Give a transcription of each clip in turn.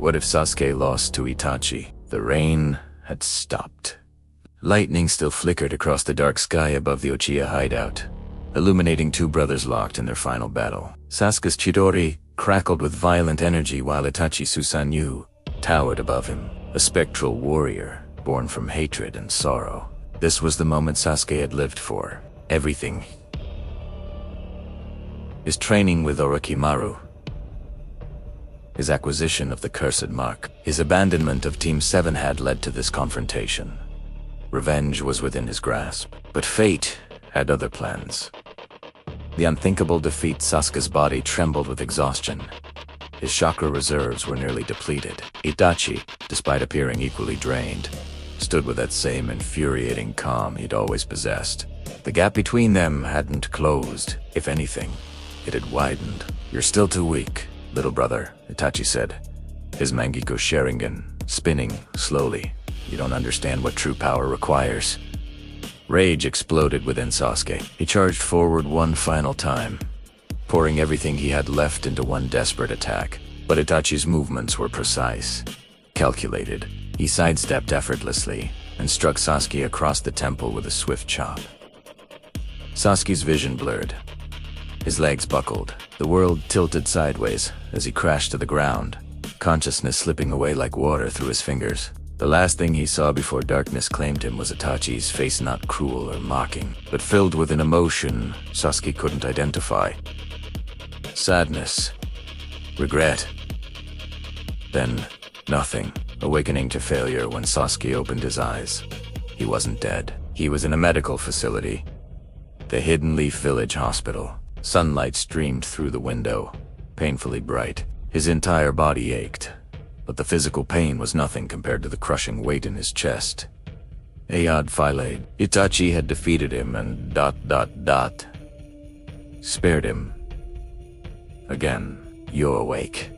What if Sasuke lost to Itachi? The rain had stopped. Lightning still flickered across the dark sky above the Uchiha hideout, illuminating two brothers locked in their final battle. Sasuke's Chidori crackled with violent energy while Itachi Susanoo towered above him, a spectral warrior born from hatred and sorrow. This was the moment Sasuke had lived for. Everything. His training with Orochimaru, his acquisition of the Cursed Mark, his abandonment of Team 7 had led to this confrontation. Revenge was within his grasp, but fate had other plans. The unthinkable defeat. Sasuke's body trembled with exhaustion. His chakra reserves were nearly depleted. Itachi, despite appearing equally drained, stood with that same infuriating calm he'd always possessed. The gap between them hadn't closed. If anything, it had widened. "You're still too weak, little brother," Itachi said, his Mangekyo Sharingan spinning slowly. "You don't understand what true power requires." Rage exploded within Sasuke. He charged forward one final time, pouring everything he had left into one desperate attack. But Itachi's movements were precise, calculated. He sidestepped effortlessly and struck Sasuke across the temple with a swift chop. Sasuke's vision blurred. His legs buckled. The world tilted sideways as he crashed to the ground, consciousness slipping away like water through his fingers. The last thing he saw before darkness claimed him was Itachi's face, not cruel or mocking, but filled with an emotion Sasuke couldn't identify. Sadness. Regret. Then, nothing. Awakening to failure when Sasuke opened his eyes. He wasn't dead. He was in a medical facility. The Hidden Leaf Village Hospital. Sunlight streamed through the window, painfully bright. His entire body ached, but the physical pain was nothing compared to the crushing weight in his chest. Ayad Filade. Itachi had defeated him and ... spared him. Again, "You're awake."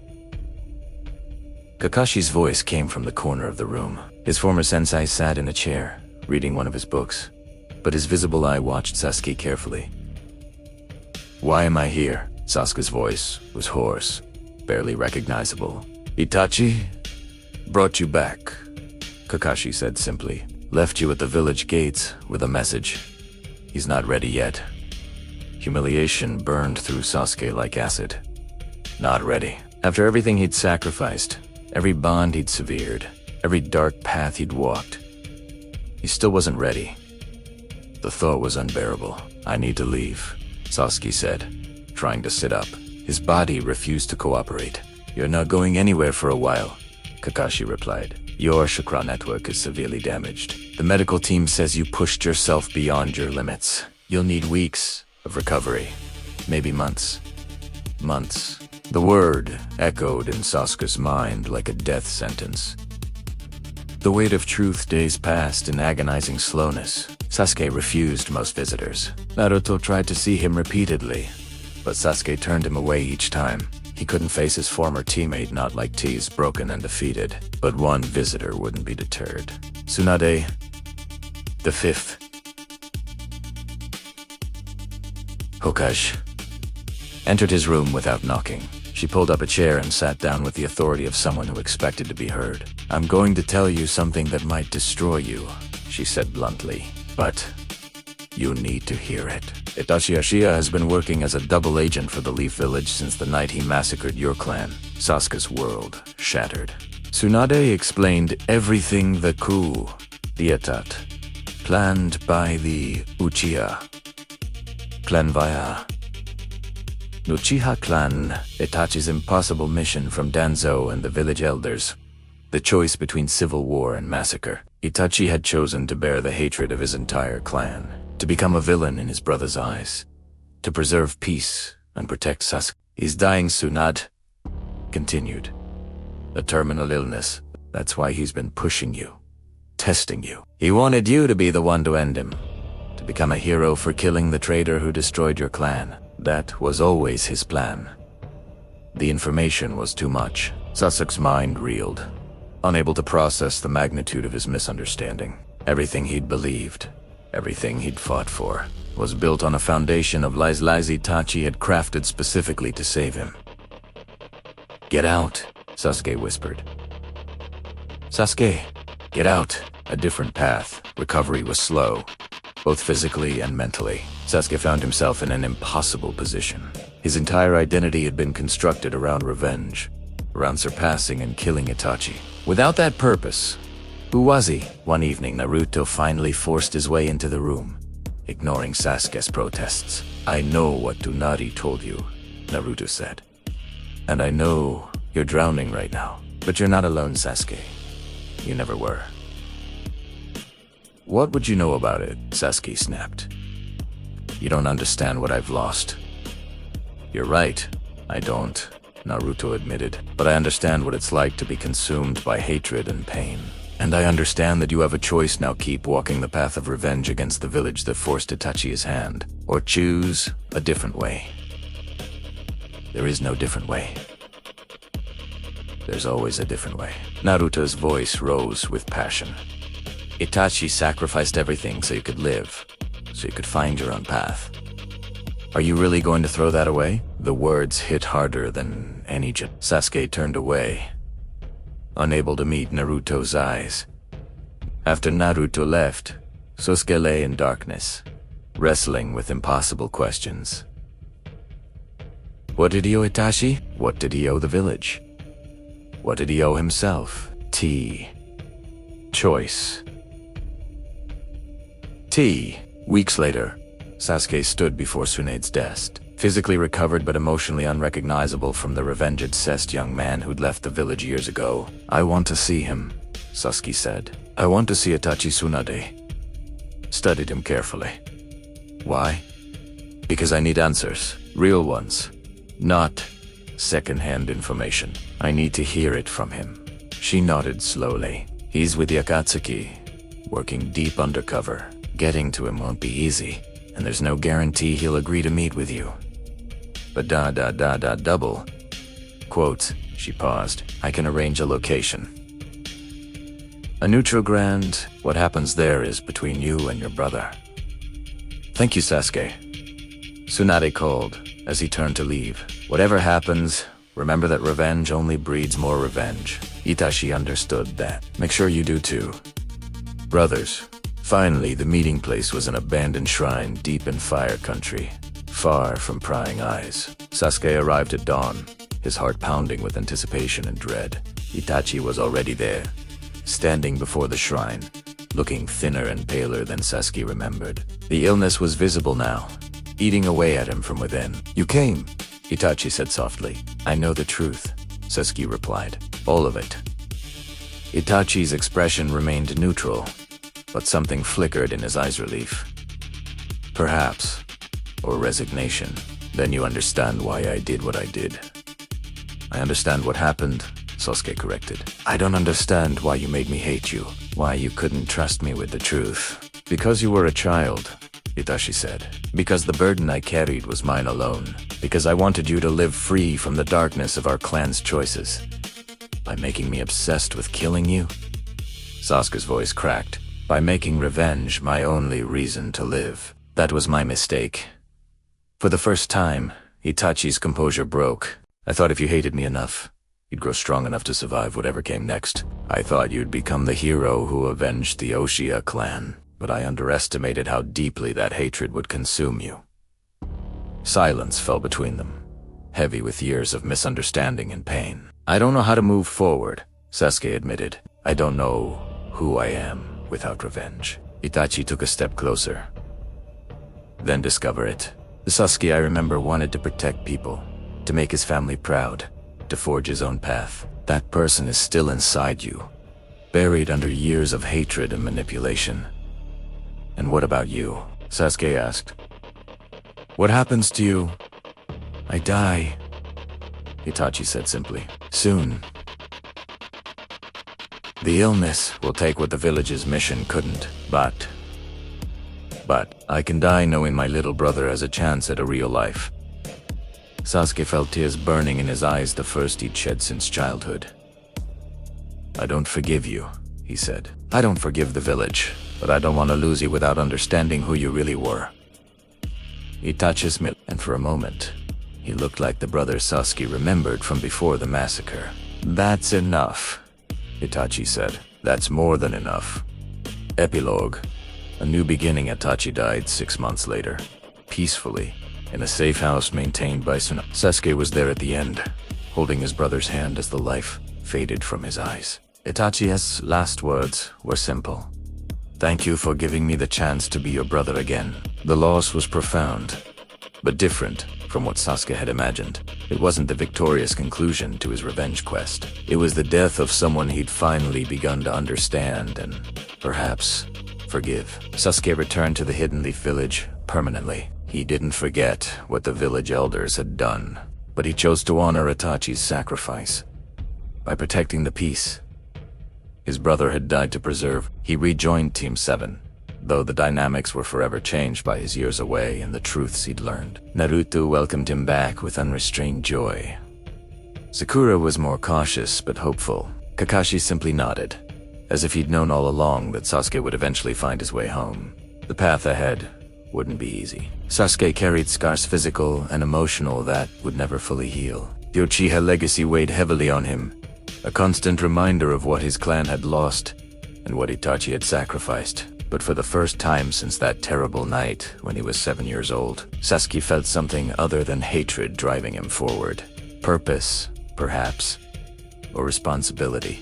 Kakashi's voice came from the corner of the room. His former sensei sat in a chair, reading one of his books, but his visible eye watched Sasuke carefully. "Why am I here?" Sasuke's voice was hoarse, barely recognizable. "Itachi brought you back," Kakashi said simply. "Left you at the village gates with a message. He's not ready yet." Humiliation burned through Sasuke like acid. Not ready. After everything he'd sacrificed, every bond he'd severed, every dark path he'd walked, he still wasn't ready. The thought was unbearable. "I need to leave," Sasuke said, trying to sit up. His body refused to cooperate. "You're not going anywhere for a while," Kakashi replied. "Your chakra network is severely damaged. The medical team says you pushed yourself beyond your limits. You'll need weeks of recovery, maybe months." Months. The word echoed in Sasuke's mind like a death sentence. The weight of truth days passed in agonizing slowness. Sasuke refused most visitors. Naruto tried to see him repeatedly, but Sasuke turned him away each time. He couldn't face his former teammate, not like T's, broken and defeated. But one visitor wouldn't be deterred. Tsunade the Fifth. Hokage entered his room without knocking. She pulled up a chair and sat down with the authority of someone who expected to be heard. "I'm going to tell you something that might destroy you," she said bluntly. "But you need to hear it. Itachi Uchiha has been working as a double agent for the Leaf Village since the night he massacred your clan." Sasuke's world shattered. Tsunade explained everything. The coup d'etat, planned by the Uchiha clan via Uchiha clan, Itachi's impossible mission from Danzo and the village elders. The choice between civil war and massacre. Itachi had chosen to bear the hatred of his entire clan, to become a villain in his brother's eyes, to preserve peace and protect Sasuke. "He's dying, Tsunade," continued. "A terminal illness. That's why he's been pushing you, testing you. He wanted you to be the one to end him, to become a hero for killing the traitor who destroyed your clan. That was always his plan." The information was too much. Sasuke's mind reeled, unable to process the magnitude of his misunderstanding. Everything he'd believed, everything he'd fought for, was built on a foundation of lies Itachi had crafted specifically to save him. "Get out," Sasuke whispered. Sasuke, get out. A different path. Recovery was slow, both physically and mentally. Sasuke found himself in an impossible position. His entire identity had been constructed around revenge, around surpassing and killing Itachi. Without that purpose, who was he? One evening, Naruto finally forced his way into the room, ignoring Sasuke's protests. I know what Tsunade told you, Naruto said. And I know you're drowning right now. But you're not alone, Sasuke. You never were. What would you know about it? Sasuke snapped. You don't understand what I've lost. You're right, I don't, Naruto admitted. But I understand what it's like to be consumed by hatred and pain. And I understand that you have a choice now: keep walking the path of revenge against the village that forced Itachi's hand, or choose a different way. There is no different way. There's always a different way. Naruto's voice rose with passion. Itachi sacrificed everything so you could live, so you could find your own path. Are you really going to throw that away? The words hit harder than any jet. Sasuke turned away, unable to meet Naruto's eyes. After Naruto left, Sasuke lay in darkness, wrestling with impossible questions. What did he owe Itachi? What did he owe the village? What did he owe himself? Choice. Weeks later, Sasuke stood before Tsunade's desk, physically recovered but emotionally unrecognizable from the revenge-obsessed young man who'd left the village years ago. I want to see him, Sasuke said. I want to see Itachi Tsunade. Studied him carefully. Why? Because I need answers, real ones, not second-hand information. I need to hear it from him. She nodded slowly. He's with the Akatsuki, working deep undercover. Getting to him won't be easy, and there's no guarantee he'll agree to meet with you. But double. Quote, she paused. I can arrange a location. A neutral ground. What happens there is between you and your brother. Thank you, Sasuke. Tsunade called as he turned to leave. Whatever happens, remember that revenge only breeds more revenge. Itachi understood that. Make sure you do too. Brothers. Finally, the meeting place was an abandoned shrine deep in fire country, far from prying eyes. Sasuke arrived at dawn, his heart pounding with anticipation and dread. Itachi was already there, standing before the shrine, looking thinner and paler than Sasuke remembered. The illness was visible now, eating away at him from within. You came, Itachi said softly. I know the truth, Sasuke replied. All of it. Itachi's expression remained neutral, but something flickered in his eyes. Relief. Perhaps. Or resignation. Then you understand why I did what I did. I understand what happened, Sasuke corrected. I don't understand why you made me hate you, why you couldn't trust me with the truth. Because you were a child, Itachi said. Because the burden I carried was mine alone. Because I wanted you to live free from the darkness of our clan's choices. By making me obsessed with killing you? Sasuke's voice cracked. By making revenge my only reason to live. That was my mistake. For the first time, Itachi's composure broke. I thought if you hated me enough, you'd grow strong enough to survive whatever came next. I thought you'd become the hero who avenged the Uchiha clan, but I underestimated how deeply that hatred would consume you. Silence fell between them, heavy with years of misunderstanding and pain. I don't know how to move forward, Sasuke admitted. I don't know who I am without revenge. Itachi took a step closer. Then discover it. The Sasuke I remember wanted to protect people, to make his family proud, to forge his own path. That person is still inside you, buried under years of hatred and manipulation. And what about you? Sasuke asked. What happens to you? I die, Itachi said simply. Soon. The illness will take what the village's mission couldn't, but I can die knowing my little brother has a chance at a real life. Sasuke felt tears burning in his eyes, the first he'd shed since childhood. I don't forgive you, he said. I don't forgive the village, but I don't want to lose you without understanding who you really were. Itachi smiled, and for a moment, he looked like the brother Sasuke remembered from before the massacre. That's enough, Itachi said. That's more than enough. Epilogue. A new beginning. Itachi died 6 months later, peacefully, in a safe house maintained by Sasuke was there at the end, holding his brother's hand as the life faded from his eyes. Itachi's last words were simple. "Thank you for giving me the chance to be your brother again." The loss was profound, but different from what Sasuke had imagined. It wasn't the victorious conclusion to his revenge quest. It was the death of someone he'd finally begun to understand and, perhaps, forgive. Sasuke returned to the Hidden Leaf village permanently. He didn't forget what the village elders had done, but he chose to honor Itachi's sacrifice by protecting the peace his brother had died to preserve. He rejoined Team 7, though the dynamics were forever changed by his years away and the truths he'd learned. Naruto welcomed him back with unrestrained joy. Sakura was more cautious but hopeful. Kakashi simply nodded, as if he'd known all along that Sasuke would eventually find his way home. The path ahead wouldn't be easy. Sasuke carried scars, physical and emotional, that would never fully heal. The Uchiha legacy weighed heavily on him, a constant reminder of what his clan had lost and what Itachi had sacrificed. But for the first time since that terrible night when he was 7 years old, Sasuke felt something other than hatred driving him forward. Purpose, perhaps, or responsibility.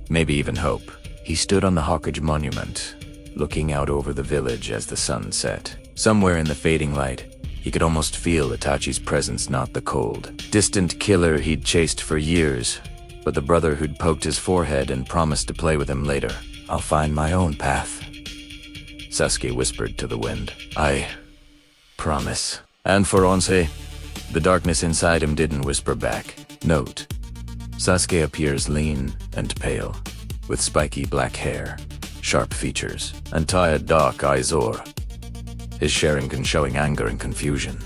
Maybe even hope. He stood on the Hokage monument, looking out over the village as the sun set. Somewhere in the fading light, he could almost feel Itachi's presence, not the cold, distant killer he'd chased for years, but the brother who'd poked his forehead and promised to play with him later. "I'll find my own path," Sasuke whispered to the wind. "I promise." And for once, the darkness inside him didn't whisper back. Note: Sasuke appears lean and pale, with spiky black hair, sharp features, and tired dark eyes, or his Sharingan showing anger and confusion.